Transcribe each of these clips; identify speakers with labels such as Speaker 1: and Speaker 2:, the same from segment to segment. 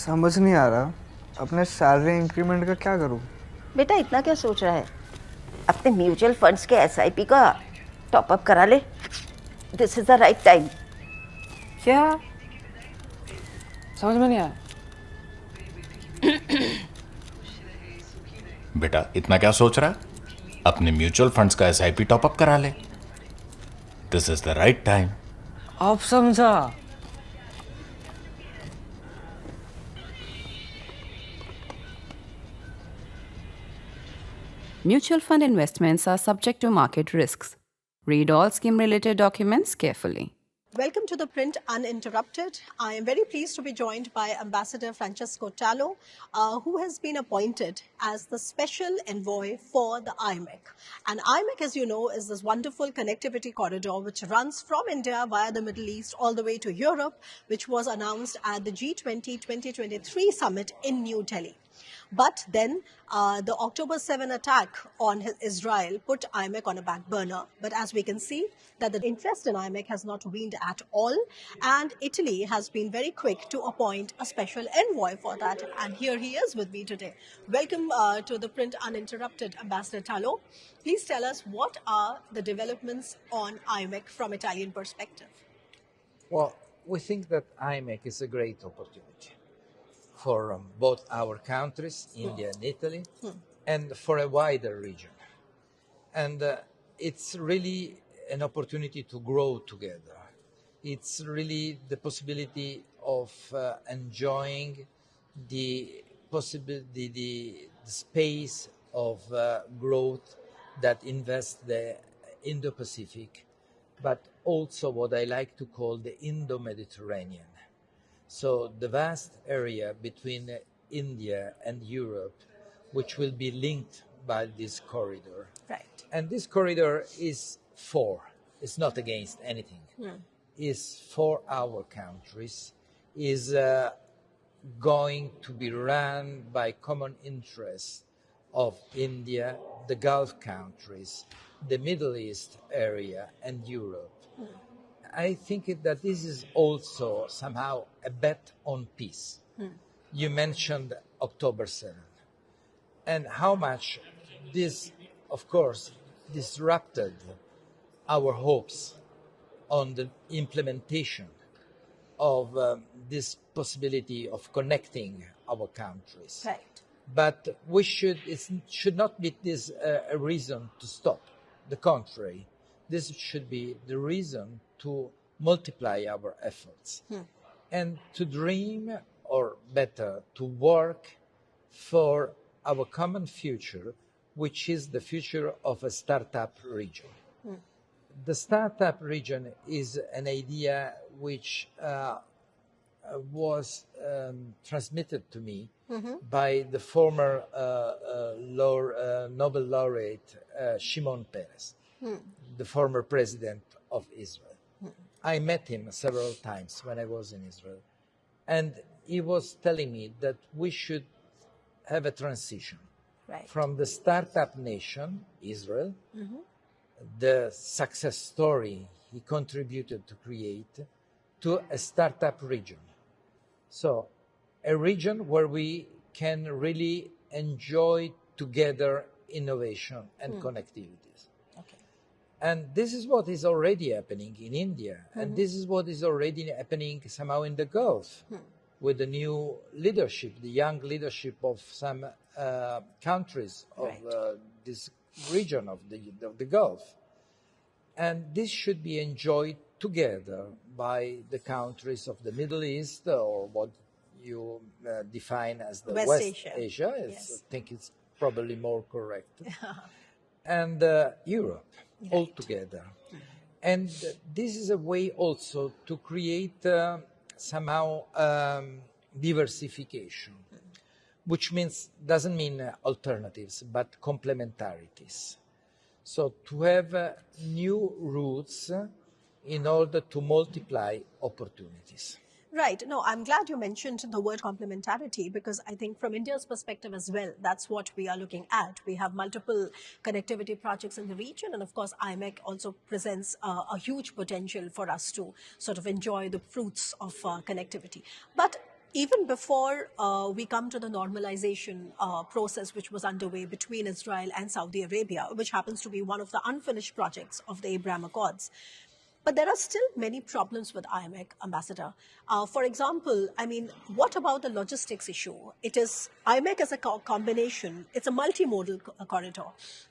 Speaker 1: समझ नहीं आ रहा अपने सैलरी इंक्रीमेंट का क्या करूं।
Speaker 2: बेटा इतना क्या सोच रहा है? अपने म्यूचुअल फंड्स के एसआईपी का टॉप अप करा ले। This is the right time.
Speaker 3: क्या? समझ में नहीं आया।
Speaker 4: बेटा इतना क्या सोच रहा है? अपने म्यूचुअल फंड्स का एसआईपी टॉपअप करा ले। This is the right time.
Speaker 3: अब समझा।
Speaker 5: Mutual fund investments are subject to market risks. Read all scheme-related documents carefully.
Speaker 6: Welcome to ThePrint Uninterrupted. I am very pleased to be joined by Ambassador Francesco Talò, who has been appointed as the Special Envoy for the IMEC. And IMEC, as you know, is this wonderful connectivity corridor which runs from India via the Middle East all the way to Europe, which was announced at the G20 2023 summit in New Delhi. But then the October 7 attack on Israel put IMEC on a back burner. But as we can see, that the interest in IMEC has not waned at all. And Italy has been very quick to appoint a special envoy for that. And here he is with me today. Welcome to ThePrint Uninterrupted, Ambassador Talò. Please tell us, what are the developments on IMEC from Italian perspective?
Speaker 7: Well, we think that IMEC is a great opportunity for both our countries, India and Italy, and for a wider region. And it's really an opportunity to grow together. It's really the possibility of enjoying the space of growth that invests the Indo-Pacific, but also what I like to call the Indo-Mediterranean. So the vast area between India and Europe, which will be linked by this corridor.
Speaker 6: Right.
Speaker 7: And this corridor is it's not against anything, is for our countries, is going to be run by common interests of India, the Gulf countries, the Middle East area, and Europe. I think that this is also somehow a bet on peace. You mentioned October 7th, and how much this, of course, disrupted our hopes on the implementation of this possibility of connecting our countries.
Speaker 6: Right.
Speaker 7: But it should not be this a reason to stop. The contrary, this should be the reason to multiply our efforts and to dream, or better, to work for our common future, which is the future of a startup region. The startup region is an idea which was transmitted to me by the former Nobel laureate Shimon Peres, the former president of Israel. I met him several times when I was in Israel, and he was telling me that we should have a transition from the startup nation, Israel, the success story he contributed to create, to a startup region. So a region where we can really enjoy together innovation and connectivities. And this is what is already happening in India. And this is what is already happening somehow in the Gulf with the new leadership, the young leadership of some countries of this region of the Gulf. And this should be enjoyed together by the countries of the Middle East, or what you define as the West Asia.
Speaker 6: Yes.
Speaker 7: I think it's probably more correct. And Europe. All together. And this is a way also to create somehow diversification, which doesn't mean alternatives, but complementarities. So to have new routes in order to multiply opportunities.
Speaker 6: Right. No, I'm glad you mentioned the word complementarity, because I think from India's perspective as well, that's what we are looking at. We have multiple connectivity projects in the region, and of course, IMEC also presents a huge potential for us to sort of enjoy the fruits of connectivity. But even before we come to the normalization process, which was underway between Israel and Saudi Arabia, which happens to be one of the unfinished projects of the Abraham Accords. But there are still many problems with IMEC, Ambassador. For example, I mean, what about the logistics issue? IMEC is a combination, it's a multimodal corridor.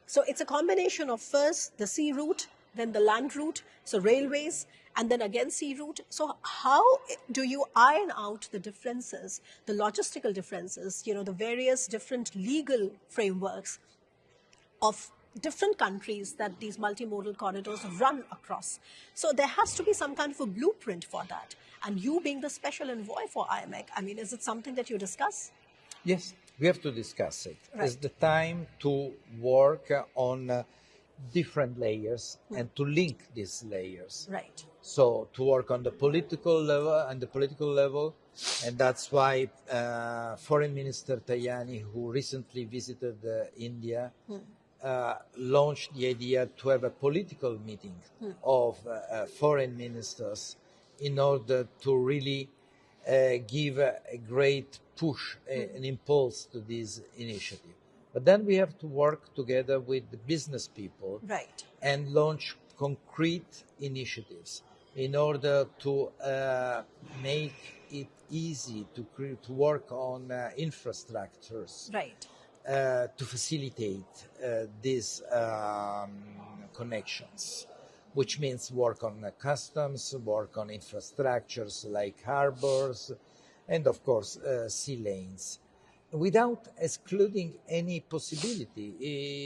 Speaker 6: So it's a combination of first the sea route, then the land route, so railways, and then again sea route. So how do you iron out the differences, the logistical differences, the various different legal frameworks of different countries that these multimodal corridors run across? So there has to be some kind of a blueprint for that. And you being the special envoy for IMEC, I mean, is it something that you discuss?
Speaker 7: Yes, we have to discuss it.
Speaker 6: Right.
Speaker 7: It's the time to work on different layers and to link these layers.
Speaker 6: Right.
Speaker 7: So to work on the political level, and that's why Foreign Minister Tajani, who recently visited India, launched the idea to have a political meeting of foreign ministers in order to really give a great push, an impulse to this initiative. But then we have to work together with the business people,
Speaker 6: Right.
Speaker 7: and launch concrete initiatives in order to make it easy to work on infrastructures,
Speaker 6: Right.
Speaker 7: to facilitate these connections, which means work on customs, work on infrastructures like harbors, and of course sea lanes, without excluding any possibility.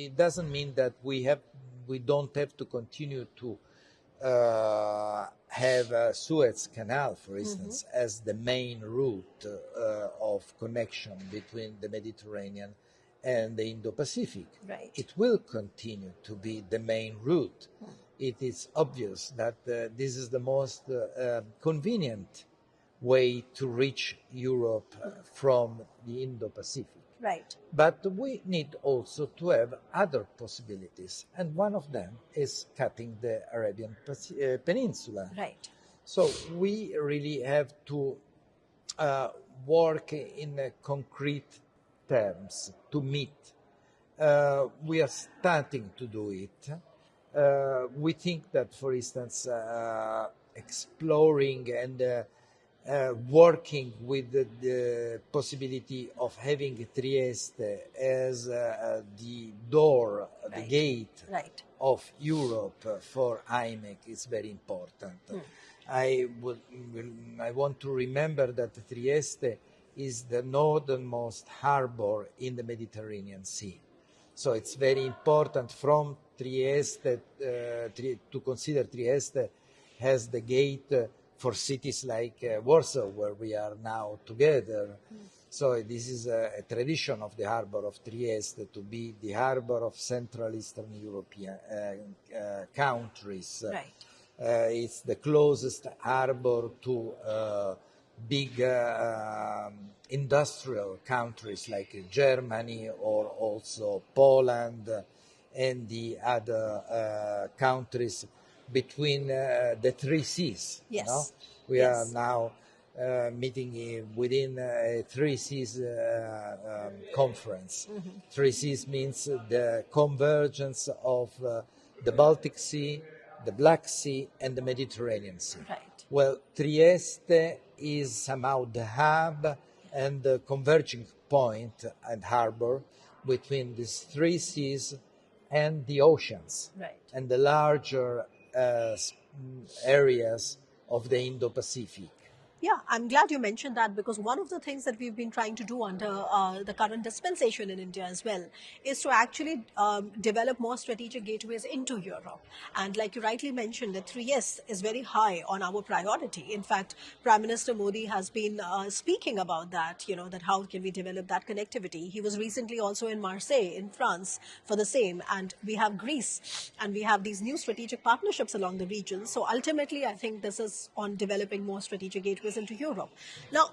Speaker 7: It doesn't mean that we don't have to continue to have a Suez Canal, for instance, as the main route of connection between the Mediterranean and the Indo-Pacific.
Speaker 6: Right.
Speaker 7: It will continue to be the main route. It is obvious that this is the most convenient way to reach Europe from the Indo-Pacific.
Speaker 6: Right.
Speaker 7: But we need also to have other possibilities, and one of them is cutting the Arabian Peninsula.
Speaker 6: Right.
Speaker 7: So we really have to work in concrete terms to meet. We are starting to do it. We think that, for instance, exploring and working with the possibility of having Trieste as the door, the gate
Speaker 6: Right.
Speaker 7: of Europe for IMEC is very important. I want to remember that Trieste is the northernmost harbor in the Mediterranean Sea. So it's very important from Trieste to consider Trieste as the gate for cities like Warsaw, where we are now together. So this is a tradition of the harbor of Trieste to be the harbor of Central Eastern European countries.
Speaker 6: Right.
Speaker 7: It's the closest harbor to big industrial countries like Germany or also Poland and the other countries between the three seas.
Speaker 6: Yes.
Speaker 7: No? We are now meeting within a Three Seas conference. Three Seas means the convergence of the Baltic Sea, the Black Sea, and the Mediterranean Sea.
Speaker 6: Right.
Speaker 7: Well, Trieste is somehow the hub and the converging point and harbor between these three seas and the oceans,
Speaker 6: Right.
Speaker 7: and the larger areas of the Indo-Pacific.
Speaker 6: Yeah, I'm glad you mentioned that, because one of the things that we've been trying to do under the current dispensation in India as well is to actually develop more strategic gateways into Europe. And like you rightly mentioned, the 3S is very high on our priority. In fact, Prime Minister Modi has been speaking about that, that how can we develop that connectivity. He was recently also in Marseille in France for the same. And we have Greece and we have these new strategic partnerships along the region. So ultimately, I think this is on developing more strategic gateways into Europe. Now,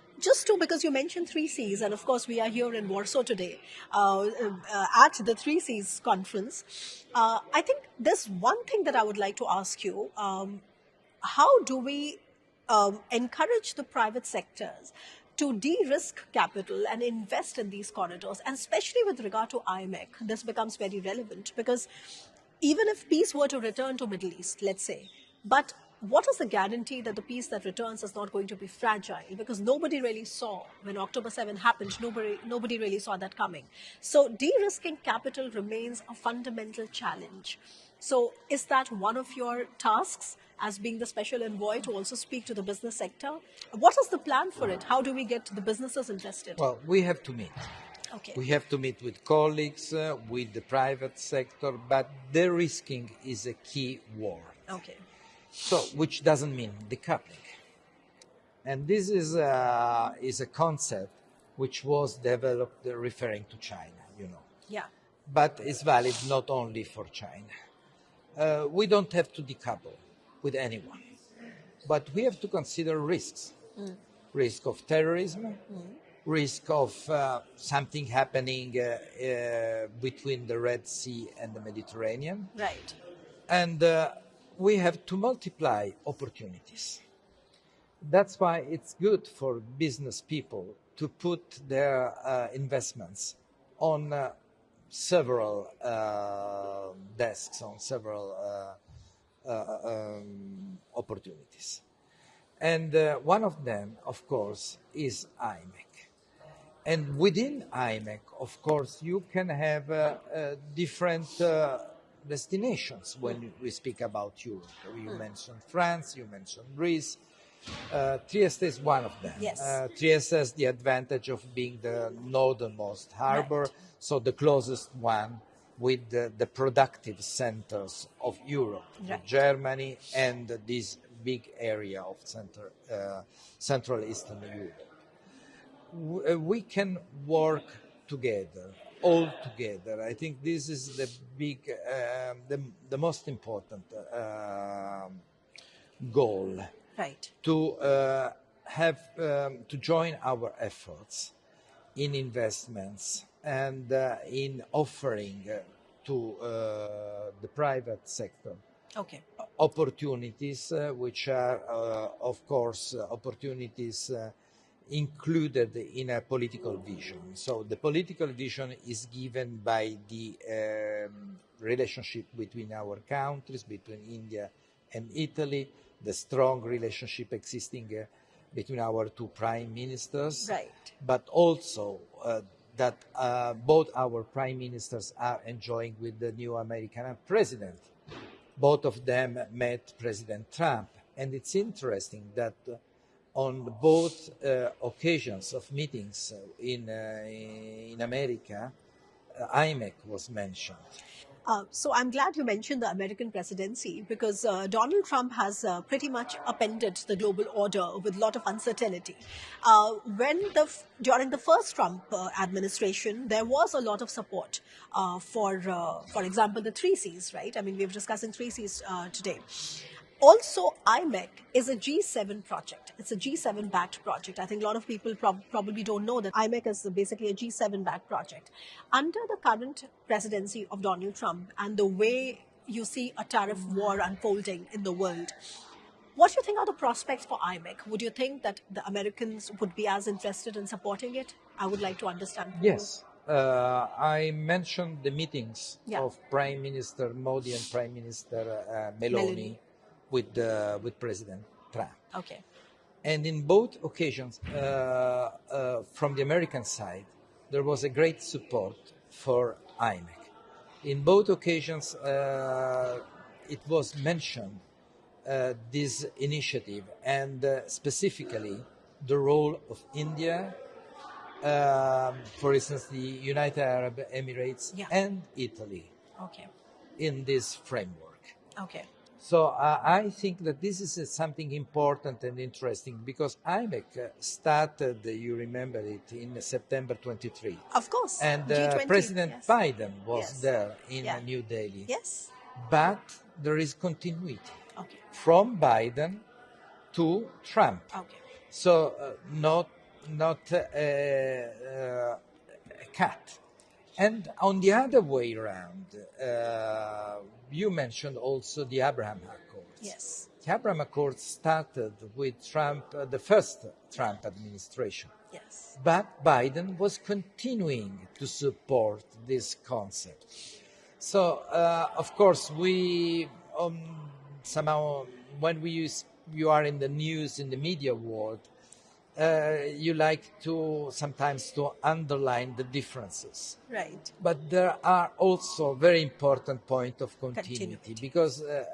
Speaker 6: because you mentioned Three Seas, and of course we are here in Warsaw today at the Three Seas conference, I think there's one thing that I would like to ask you. How do we encourage the private sectors to de-risk capital and invest in these corridors, and especially with regard to IMEC, this becomes very relevant because even if peace were to return to Middle East, let's say, but what is the guarantee that the peace that returns is not going to be fragile? Because nobody really saw when October 7 happened, nobody really saw that coming. So de-risking capital remains a fundamental challenge. So is that one of your tasks as being the special envoy to also speak to the business sector? What is the plan for it? How do we get the businesses interested?
Speaker 7: Well, we have to meet.
Speaker 6: Okay.
Speaker 7: We have to meet with colleagues, with the private sector, but de-risking is a key word.
Speaker 6: Okay.
Speaker 7: So, which doesn't mean decoupling. And this is a concept which was developed referring to China, you know.
Speaker 6: Yeah.
Speaker 7: But it's valid not only for China. We don't have to decouple with anyone, but we have to consider risks. Risk of terrorism, risk of something happening between the Red Sea and the Mediterranean.
Speaker 6: Right.
Speaker 7: And we have to multiply opportunities. That's why it's good for business people to put their investments on several desks, on several opportunities. And one of them, of course, is IMEC. And within IMEC, of course, you can have different destinations when we speak about Europe. You mentioned France, you mentioned Greece. Trieste is one of them.
Speaker 6: Yes.
Speaker 7: Trieste has the advantage of being the northernmost harbor,
Speaker 6: Right.
Speaker 7: so the closest one with the productive centers of Europe,
Speaker 6: Right.
Speaker 7: Germany, and this big area of Central Eastern Europe. We can work together, all together. I think this is the big, the most important goal.
Speaker 6: Right.
Speaker 7: To have to join our efforts in investments and in offering to the private sector
Speaker 6: Okay.
Speaker 7: opportunities which are of course opportunities included in a political vision. So the political vision is given by the relationship between our countries, between India and Italy, the strong relationship existing between our two prime ministers,
Speaker 6: Right.
Speaker 7: but also that both our prime ministers are enjoying with the new American president. Both of them met President Trump, and it's interesting that on both occasions of meetings in America, IMEC was mentioned.
Speaker 6: So I'm glad you mentioned the American presidency because Donald Trump has pretty much upended the global order with a lot of uncertainty. During the first Trump administration, there was a lot of support for example, the 3Cs, right? I mean, we've discussing 3Cs today. Also, IMEC is a G7 project. It's a G7-backed project. I think a lot of people probably don't know that IMEC is basically a G7-backed project. Under the current presidency of Donald Trump and the way you see a tariff war unfolding in the world, what do you think are the prospects for IMEC? Would you think that the Americans would be as interested in supporting it? I would like to understand.
Speaker 7: Yes. I mentioned the meetings
Speaker 6: Yeah.
Speaker 7: of Prime Minister Modi and Prime Minister Meloni. With President Trump.
Speaker 6: Okay.
Speaker 7: And in both occasions, from the American side, there was a great support for IMEC. In both occasions, it was mentioned this initiative and specifically the role of India, for instance, the United Arab Emirates and Italy in this framework.
Speaker 6: Okay.
Speaker 7: So I think that this is something important and interesting because IMEC started, you remember it, in September 23.
Speaker 6: Of course.
Speaker 7: And
Speaker 6: G20,
Speaker 7: President
Speaker 6: yes.
Speaker 7: Biden was
Speaker 6: Yes.
Speaker 7: there in
Speaker 6: Yeah.
Speaker 7: New Delhi.
Speaker 6: Yes.
Speaker 7: But there is continuity
Speaker 6: Okay.
Speaker 7: from Biden to Trump.
Speaker 6: Okay.
Speaker 7: So not a cut. And on the other way around, you mentioned also the Abraham Accords.
Speaker 6: Yes.
Speaker 7: The Abraham Accords started with Trump, the first Trump administration.
Speaker 6: Yes.
Speaker 7: But Biden was continuing to support this concept. So, of course, we somehow, when you are in the news, in the media world, you like to sometimes to underline the differences.
Speaker 6: Right.
Speaker 7: But there are also very important point of continuity,
Speaker 6: Continuity.
Speaker 7: because the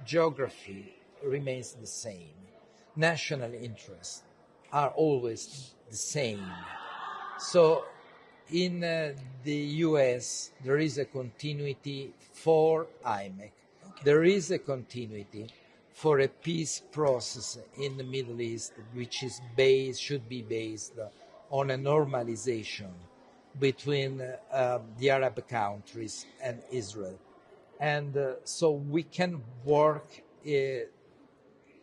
Speaker 7: geography remains the same. National interests are always the same. So in the US, there is a continuity for IMEC. There is a continuity for a peace process in the Middle East, which is should be based on a normalization between the Arab countries and Israel. And so we can work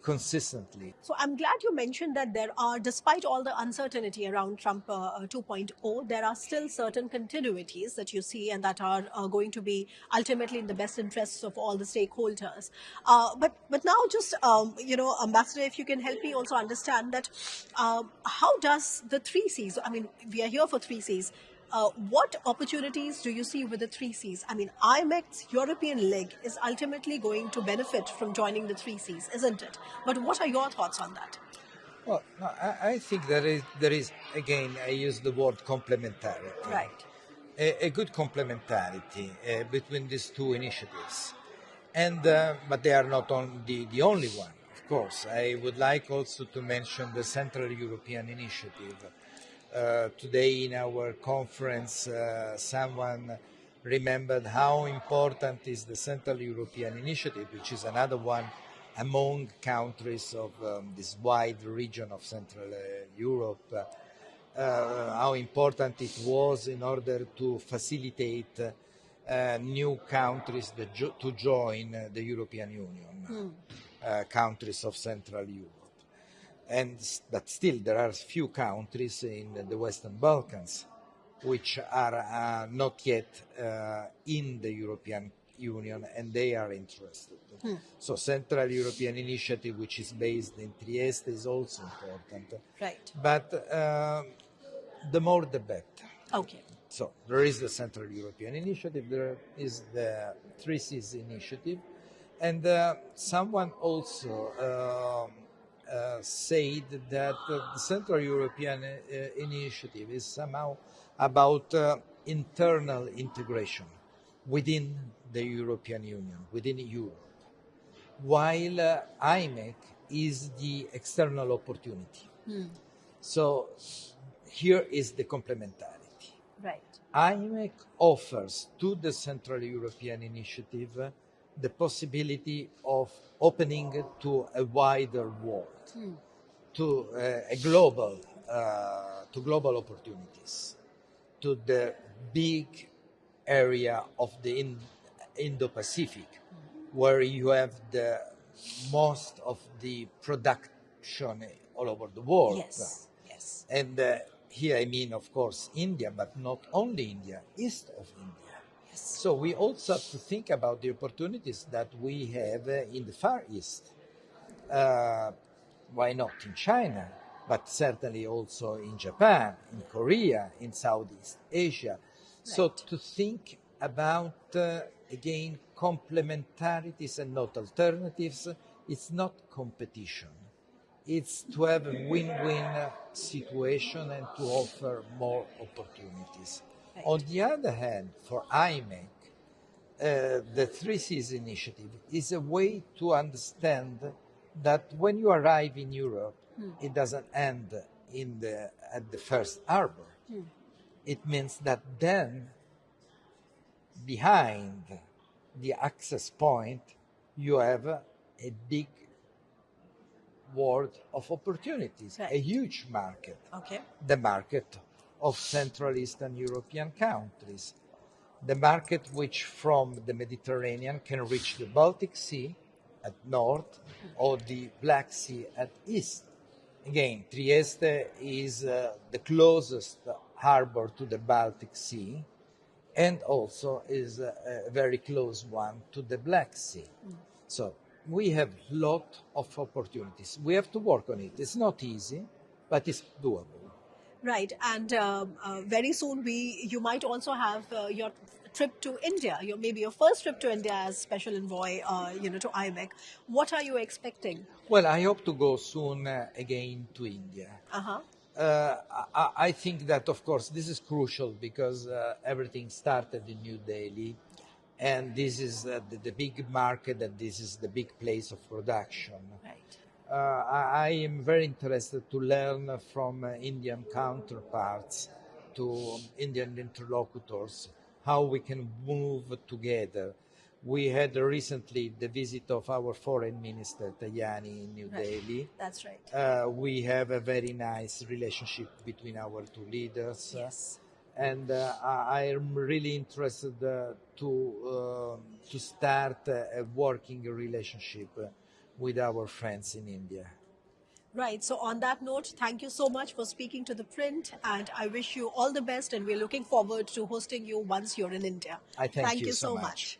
Speaker 7: consistently.
Speaker 6: So I'm glad you mentioned that there are, despite all the uncertainty around Trump 2.0, there are still certain continuities that you see and that are going to be ultimately in the best interests of all the stakeholders. But now, just Ambassador, if you can help me also understand that how does the three Cs? I mean, we are here for three Cs. What opportunities do you see with the three Cs? I mean, IMEC's European leg is ultimately going to benefit from joining the three Cs, isn't it? But what are your thoughts on that?
Speaker 7: Well, no, I think there is again, I use the word complementarity.
Speaker 6: Right.
Speaker 7: A good complementarity between these two initiatives, and but they are not the only one. Of course, I would like also to mention the Central European Initiative. Today in our conference, someone remembered how important is the Central European Initiative, which is another one among countries of this wide region of Central Europe, how important it was in order to facilitate new countries to join the European Union, countries of Central Europe. But still, there are few countries in the Western Balkans which are not yet in the European Union, and they are interested. So Central European Initiative, which is based in Trieste, is also important.
Speaker 6: Right.
Speaker 7: But the more the better.
Speaker 6: Okay.
Speaker 7: So there is the Central European Initiative, there is the 3Cs initiative, and someone also said that the Central European Initiative is somehow about internal integration within the European Union, within Europe, while IMEC is the external opportunity. So here is the complementarity.
Speaker 6: Right.
Speaker 7: IMEC offers to the Central European Initiative the possibility of opening to a wider world, to global opportunities, to the big area of the Indo-Pacific, where you have the most of the production all over the world.
Speaker 6: Yes. Yes.
Speaker 7: And here I mean, of course, India, but not only India, east of India.
Speaker 6: Yes.
Speaker 7: So we also have to think about the opportunities that we have in the Far East. Why not in China, but certainly also in Japan, in Korea, in Southeast Asia. So to think about, again, complementarities and not alternatives, it's not competition. It's to have a win-win situation and to offer more opportunities.
Speaker 6: Right.
Speaker 7: On the other hand, for IMEC, the 3Cs initiative is a way to understand that when you arrive in Europe, it doesn't end at the first harbor. It means that then, behind the access point, you have a big world of opportunities,
Speaker 6: Right.
Speaker 7: a huge market,
Speaker 6: Okay.
Speaker 7: the market of Central Eastern European countries, the market which from the Mediterranean can reach the Baltic Sea at north or the Black Sea at east. Again, Trieste is the closest harbor to the Baltic Sea and also is a very close one to the Black Sea. So we have a lot of opportunities. We have to work on it. It's not easy. but it's doable.
Speaker 6: Right, and very soon you might also have your trip to India, maybe your first trip to India as Special Envoy, to IMEC. What are you expecting?
Speaker 7: Well, I hope to go soon again to India.
Speaker 6: Uh-huh.
Speaker 7: I think that, of course, this is crucial because everything started in New Delhi, and this is the big market, and this is the big place of production.
Speaker 6: Right.
Speaker 7: I am very interested to learn from Indian counterparts, to Indian interlocutors, how we can move together. We had recently the visit of our foreign minister, Tajani, in New Delhi.
Speaker 6: That's right.
Speaker 7: We have a very nice relationship between our two leaders.
Speaker 6: Yes.
Speaker 7: And I am really interested to start a working relationship with our friends in India.
Speaker 6: Right. So on that note, thank you so much for speaking to ThePrint, and I wish you all the best, and we're looking forward to hosting you once you're in India.
Speaker 7: I thank
Speaker 6: you
Speaker 7: you so
Speaker 6: much.
Speaker 7: much.